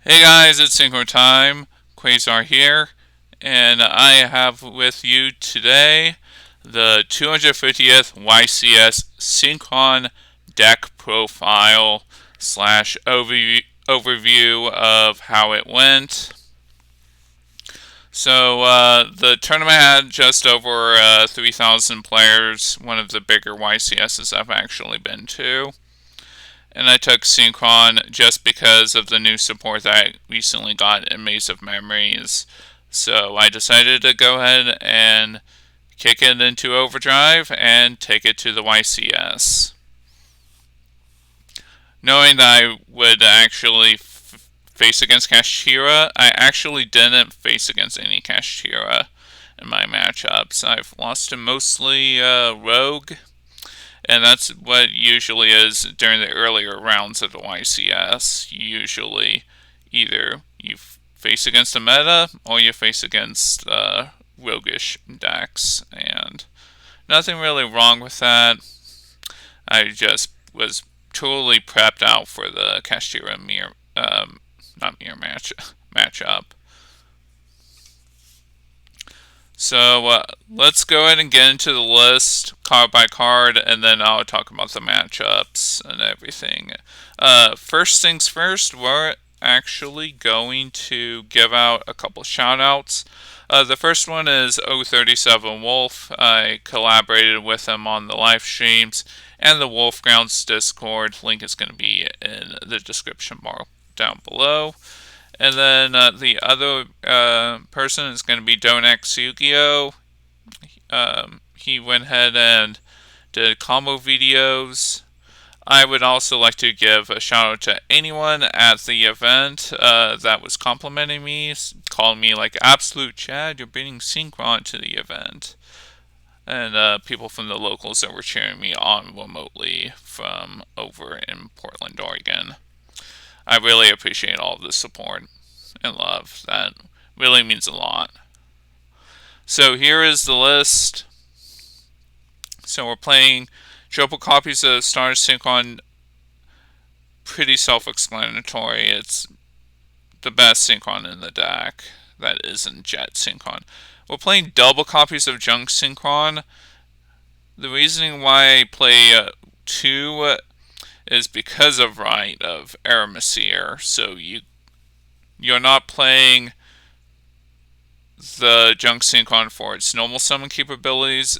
Hey guys, it's Synchron time. Quasar here, and I have with you today the 250th YCS Synchron deck profile slash overview of how it went. So the tournament had just over 3,000 players, one of the bigger YCSs I've actually been to. And I took Synchron just because of the new support that I recently got in Maze of Memories. So I decided to go ahead and kick it into overdrive and take it to the YCS. Knowing that I would actually face against Kashtira, I actually didn't face against any Kashtira in my matchups. I've lost to mostly Rogue, and that's what usually is during the earlier rounds of the YCS. Usually, either you face against a meta or you face against roguish decks, and nothing really wrong with that. I just was totally prepped out for the Kashtira mirror, not mirror matchup. So let's go ahead and get into the list card by card, and then I'll talk about the matchups and everything. First things first, we're actually going to give out a couple shout outs. The first one is 037 Wolf. I collaborated with him on the live streams and the Wolf Grounds Discord. Link is going to be in the description bar down below. And then the other person is going to be DonaxYGO. He went ahead and did combo videos. I would also like to give a shout out to anyone at the event that was complimenting me, calling me like absolute Chad, you're bringing Synchron to the event. And people from the locals that were cheering me on remotely from over in Portland, Oregon. I really appreciate all of the support and love. That really means a lot. So here is the list. So we're playing triple copies of Star Synchron. Pretty self-explanatory. It's the best Synchron in the deck that isn't Jet Synchron. We're playing double copies of Junk Synchron. The reasoning why I play two is because of Right of Aramesir. So you're not playing the Junk Synchron for its normal summon capabilities.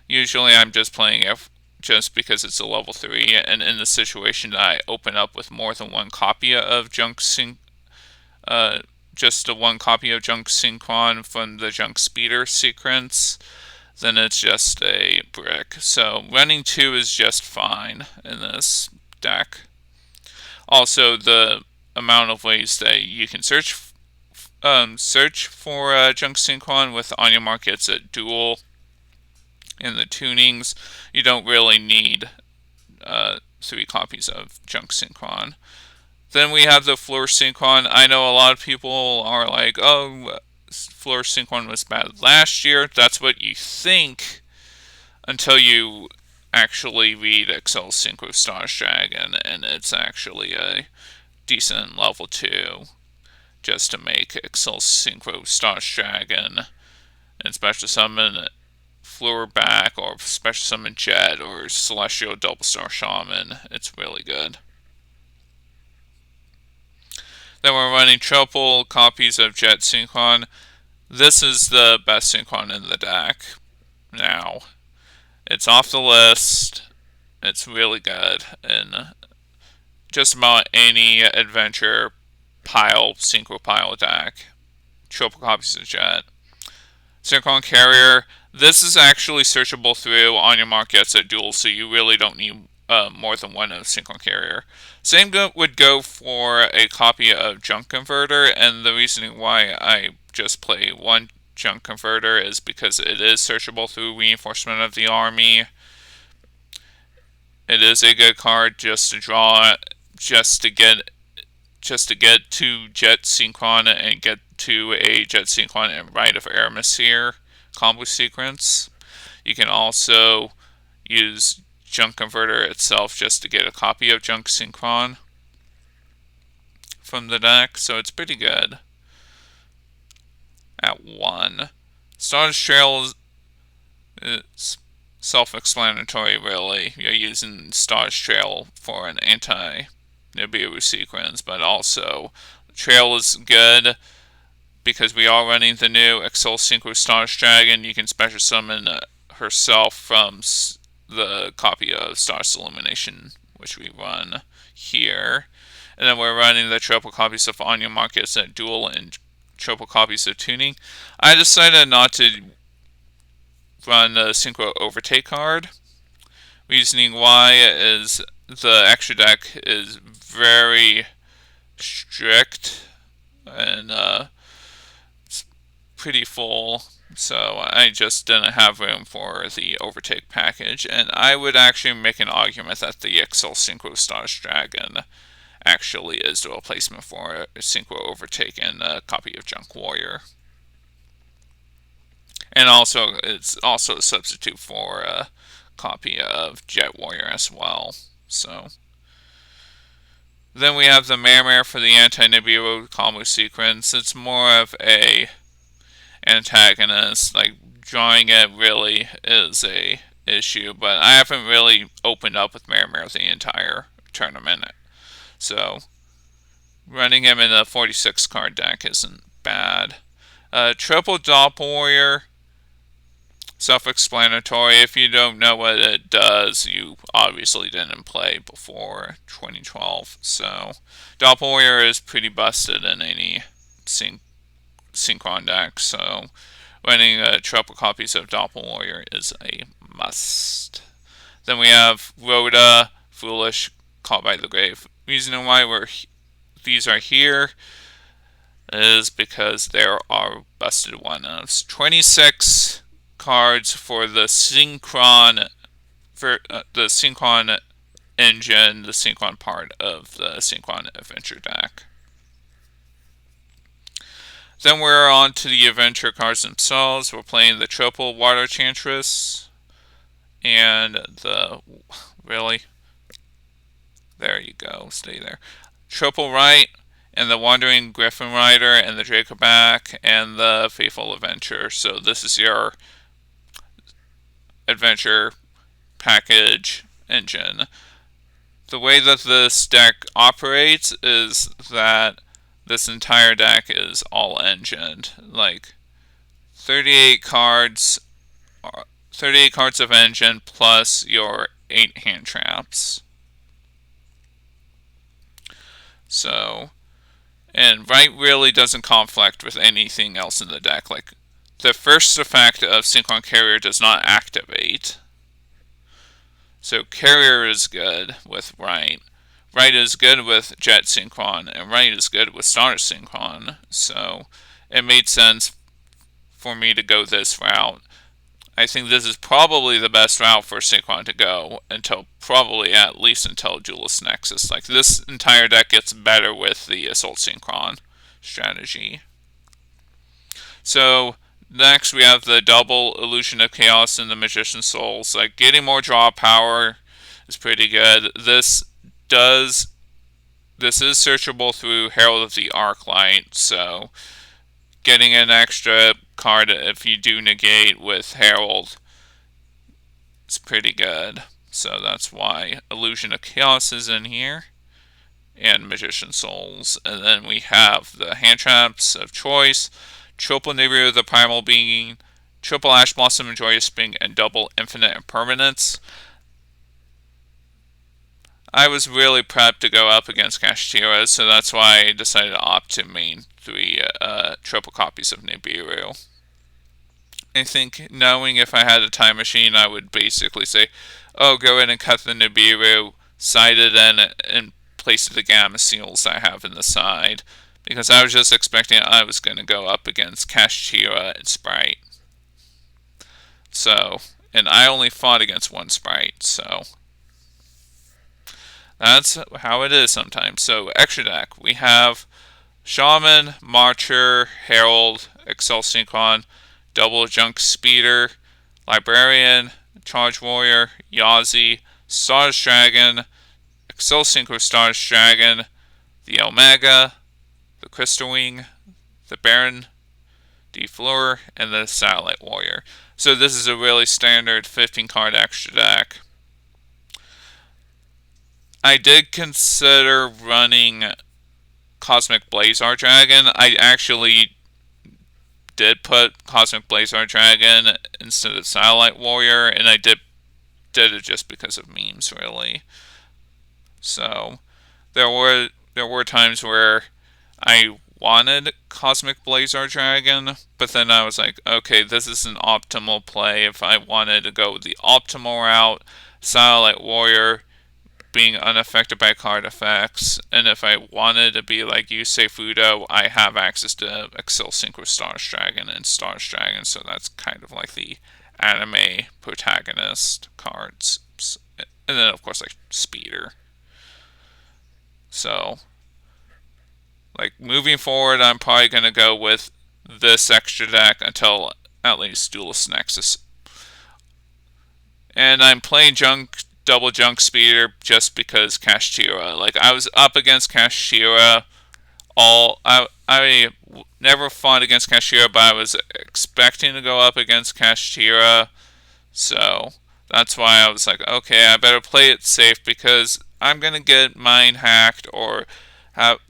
Usually I'm just playing it just because it's a level 3, and in the situation that I open up with more than one copy of just the one copy of Junk Synchron from the Junk Speeder sequence, then it's just a brick. So running 2 is just fine in this deck. Also, the amount of ways that you can search for Junk Synchron with on your mark it's a dual in the tunings. You don't really need 3 copies of Junk Synchron. Then we have the Floor Synchron. I know a lot of people are like, oh, Floor Synchron was bad last year. That's what you think until you actually read Excel Synchro Stars Dragon, and it's actually a decent level 2 just to make Excel Synchro Stars Dragon and special summon Floor back or special summon Jet or Celestial Double Star Shaman. It's really good. Then we're running triple copies of Jet Synchron. This is the best Synchron in the deck now. It's off the list. It's really good in just about any adventure pile, synchro pile deck. Triple copies of Jet. Synchron Carrier. This is actually searchable through on your mark gets at duel, so you really don't need more than one of Synchron Carrier. Same would go for a copy of Junk Converter, and the reasoning why I just play one Junk Converter is because it is searchable through Reinforcement of the Army. It is a good card just to draw, just to get to Jet Synchron and get to a Jet Synchron and Rite of Aramesir combo sequence. You can also use Junk Converter itself just to get a copy of Junk Synchron from the deck, so it's pretty good at 1. Stardust Trail is self-explanatory, really. You're using Stardust Trail for an anti-Nibiru sequence, but also Trail is good because we are running the new Excel Synchro Stardust Dragon. You can special summon herself from the copy of Stardust Illumination, which we run here. And then we're running the triple copies of On Your Mark as a dual and triple copies of Tuning. I decided not to run the Synchro Overtake card. Reasoning why is the extra deck is very strict and it's pretty full, so I just didn't have room for the Overtake package. And I would actually make an argument that the Excel Synchro Stardust Dragon actually is the replacement for Synchro Overtake and a copy of Junk Warrior. And also, it's also a substitute for a copy of Jet Warrior as well. So then we have the Mare for the anti-Nibiru combo sequence. It's more of a antagonist. Like, drawing it really is a issue, but I haven't really opened up with Mare the entire tournament. So running him in a 46 card deck isn't bad. Triple Doppelwarrior, self-explanatory. If you don't know what it does, you obviously didn't play before 2012. So Doppelwarrior is pretty busted in any Synchron deck. So running triple copies of Doppelwarrior is a must. Then we have Rhoda, Foolish, Caught by the Grave. Reason why these are here is because there are busted one-ofs. 26 cards for the Synchron engine, the Synchron part of the Synchron Adventure deck. Then we're on to the Adventure cards themselves. We're playing the triple Water Chantress and the there you go, stay there. Triple Right and the Wandering Griffin Rider and the Dracoback and the Faithful Adventure. So this is your adventure package engine. The way that this deck operates is that this entire deck is all engined. Like 38 cards of engine plus your 8 hand traps. So, and Right really doesn't conflict with anything else in the deck. Like, the first effect of Synchron Carrier does not activate. So Carrier is good with Right. Right is good with Jet Synchron, and Right is good with Stardust Synchron. So it made sense for me to go this route. I think this is probably the best route for Synchron to go until at least Duelist Nexus. Like, this entire deck gets better with the Assault Synchron strategy. So next we have the double Illusion of Chaos and the Magician's Souls. Like, getting more draw power is pretty good. This is searchable through Herald of the Arclight, so getting an extra card if you do negate with Herald is pretty good. So that's why Illusion of Chaos is in here and Magician's Souls. And then we have the hand traps of choice, triple Nibiru the Primal Being, triple Ash Blossom and Joyous Spring, and double Infinite Impermanence. I was really prepped to go up against Kashtira, so that's why I decided to opt to main 3 triple copies of Nibiru. I think, knowing if I had a time machine, I would basically say, oh, go in and cut the Nibiru, side it in, and place the Gamma Seals I have in the side. Because I was just expecting I was going to go up against Kashtira and Sprite. So, and I only fought against 1 Sprite, so that's how it is sometimes. So, extra deck, we have Shaman, Marcher, Herald, Excel Synchron, double Junk Speeder, Librarian, Charge Warrior, Yazi, Stardust Dragon, Excel Synchro Stardust Dragon, the Omega, the Crystal Wing, the Baron D Fleur, and the Satellite Warrior. So this is a really standard 15 card extra deck. I did consider running Cosmic Blazar Dragon. I actually did put Cosmic Blazar Dragon instead of Satellite Warrior, and I did it just because of memes, really. So there were times where I wanted Cosmic Blazar Dragon, but then I was like, okay, this is an optimal play. If I wanted to go the optimal route, Satellite Warrior being unaffected by card effects, and if I wanted to be like Yusei Fudo, I have access to Excel Synchro Stars Dragon and Stars Dragon, so that's kind of like the anime protagonist cards. And then, of course, like Speeder. So, like, moving forward, I'm probably going to go with this extra deck until at least Duelist Nexus. And I'm playing double Junk Speeder just because Kashtira. Like, I was up against Kashtira. I never fought against Kashtira, but I was expecting to go up against Kashtira. So that's why I was like, okay, I better play it safe because I'm going to get mine hacked or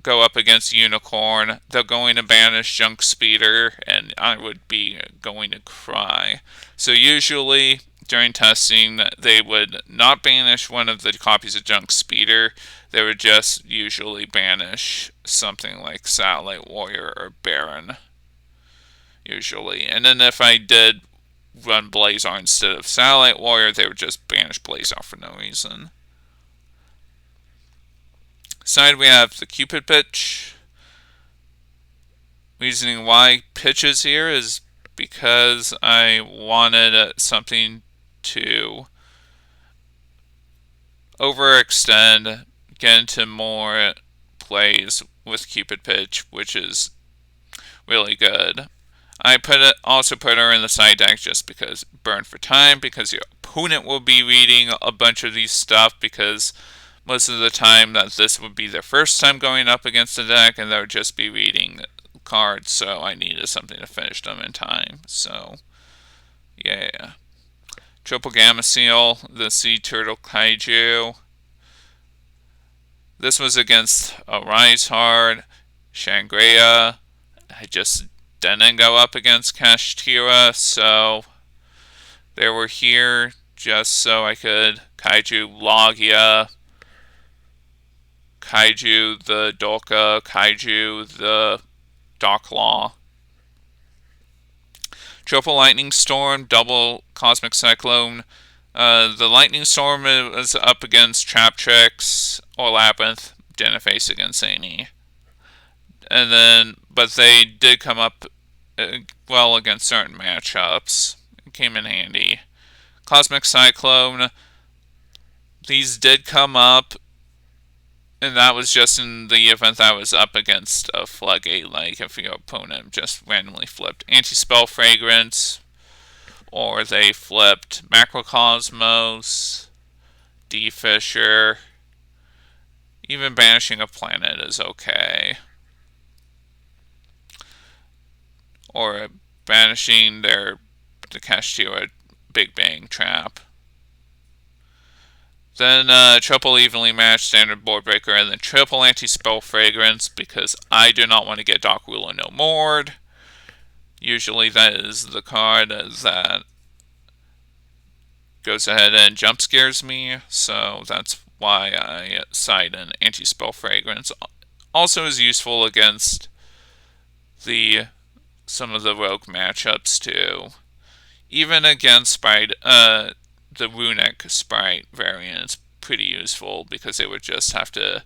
go up against Unicorn. They're going to banish Junk Speeder, and I would be going to cry. So usually during testing, they would not banish one of the copies of Junk Speeder. They would just usually banish something like Satellite Warrior or Baron, usually. And then if I did run Blazar instead of Satellite Warrior, they would just banish Blazar for no reason. Side we have the Cupid Pitch. Reasoning why pitches here is because I wanted something to overextend, get into more plays with Cupid Pitch, which is really good. I also put her in the side deck just because burn for time, because your opponent will be reading a bunch of these stuff, because most of the time that this would be their first time going up against the deck, and they would just be reading cards, so I needed something to finish them in time. So, yeah. Triple Gamma Seal, the Sea Turtle Kaiju. This was against a Rise Hard, Shangria. I just didn't go up against Kashtira, so they were here just so I could Kaiju Logia, Kaiju the Dolka, Kaiju the Docklaw. Triple Lightning Storm, double Cosmic Cyclone. The Lightning Storm was up against Trap Tricks or Labyrinth. Didn't face against any. And then, but they did come up well against certain matchups. It came in handy. Cosmic Cyclone. These did come up, and that was just in the event that I was up against a Floodgate, like if your opponent just randomly flipped Anti-Spell Fragrance, or they flipped Macrocosmos, D-Fisher. Even banishing a planet is okay. Or banishing the Kashtira Big Bang Trap. Then triple evenly matched standard board breaker, and then triple anti-spell fragrance because I do not want to get Doc Ruler No More. Usually that is the card that goes ahead and jump scares me, so that's why I side in anti-spell fragrance. Also is useful against some of the rogue matchups too. Even against the Runic Sprite variant is pretty useful because they would just have to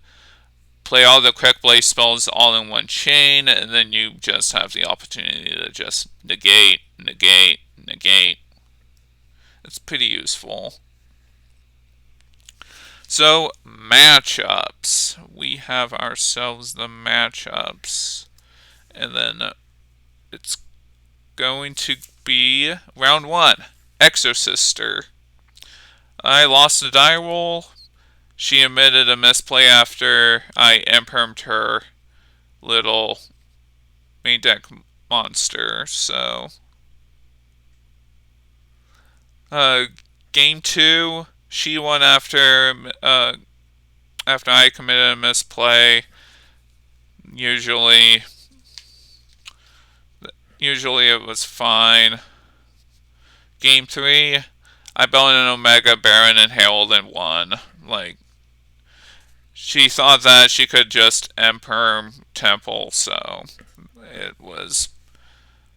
play all the quick blaze spells all in one chain, and then you just have the opportunity to just negate. It's pretty useful. So, matchups. We have ourselves the matchups. And then it's going to be round 1. Exorcister. I lost the die roll. she admitted a misplay after I impermed her little main deck monster. So, uh, game 2, she won after I committed a misplay. Usually it was fine. Game 3, I built an Omega Baron and Herald and won. Like, she thought that she could just Emperor Temple, so it was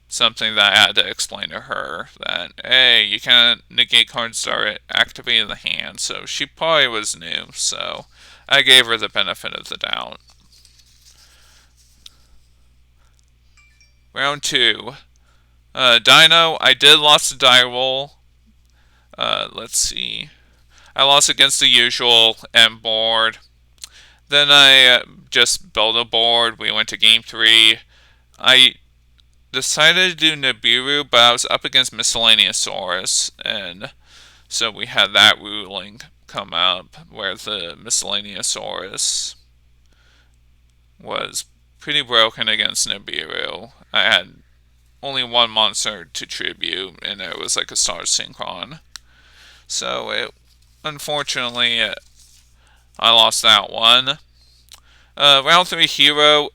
something that I had to explain to her that, hey, you can't negate cards that are activated in the hand. So she probably was new, so I gave her the benefit of the doubt. Round 2. Dino, I did lost the die roll. Let's see. I lost against the usual M board. Then I just built a board. We went to game 3. I decided to do Nibiru, but I was up against Miscellaneousaurus, and so we had that ruling come up where the Miscellaneousaurus was pretty broken against Nibiru. I had only one monster to tribute, and it was like a Star Synchron. So unfortunately, I lost that one. Round 3 Hero.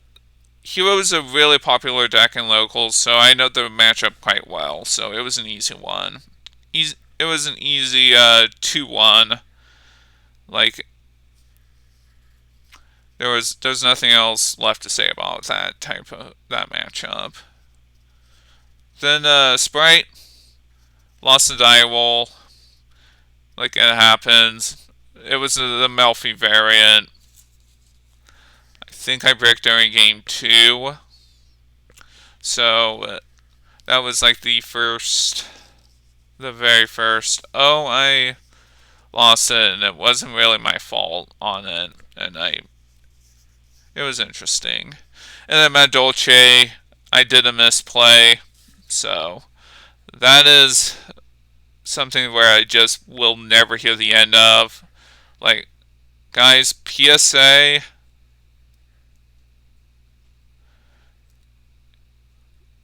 Hero is a really popular deck in locals, so I know the matchup quite well. So it was an easy one. It was an easy 2-1. Like, there's nothing else left to say about that matchup. Then Sprite lost the die roll. Like, it happens. It was the Melfi variant. I think I bricked during game 2. So that was like the very first. Oh, I lost it, and it wasn't really my fault on it, and it was interesting. And then my Dolce, I did a misplay, so that is something where I just will never hear the end of. Like, guys, PSA,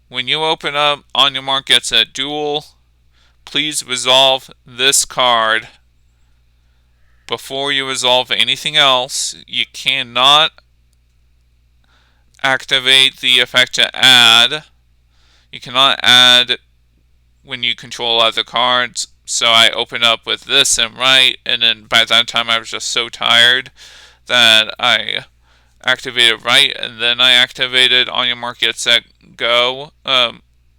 when you open up On Your Mark Gets a Duel, please resolve this card before you resolve anything else. You cannot activate the effect to add. You cannot add when you control other cards. So I opened up with this and right, and then by that time I was just so tired that I activated right, and then I activated On Your Mark Gets Set Go,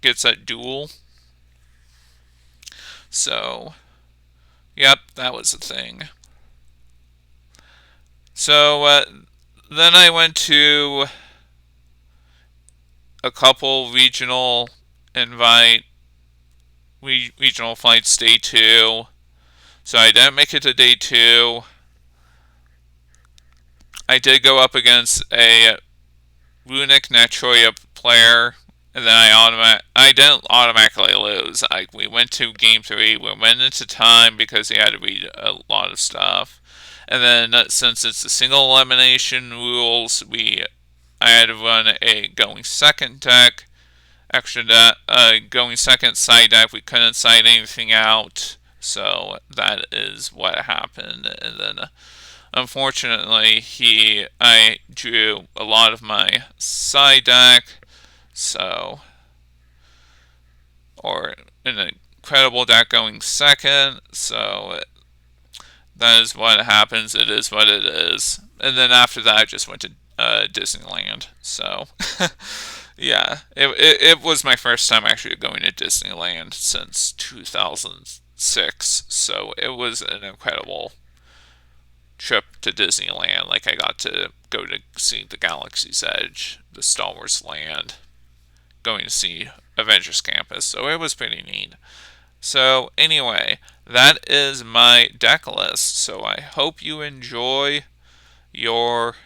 Gets Set Duel. So, yep, that was the thing. So then I went to a couple regional flights day 2. So I didn't make it to day 2. I did go up against a Runic Natroya player, and then I didn't automatically lose. We went to game 3. We went into time because he had to read a lot of stuff. And then since it's the single elimination rules, I had to run a going second deck. Going second side deck. We couldn't side anything out, so that is what happened. And then, unfortunately, I drew a lot of my side deck, or an incredible deck going second. So that is what happens. It is what it is. And then after that, I just went to Disneyland. So. Yeah, it was my first time actually going to Disneyland since 2006, so it was an incredible trip to Disneyland. Like, I got to go to see the Galaxy's Edge, the Star Wars land, going to see Avengers Campus, so it was pretty neat. So anyway, that is my deck list, so I hope you enjoy your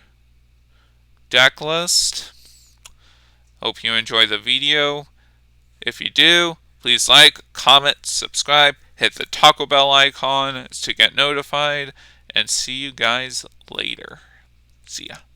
deck list. Hope you enjoy the video. If you do, please like, comment, subscribe, hit the Taco Bell icon to get notified, and see you guys later. See ya.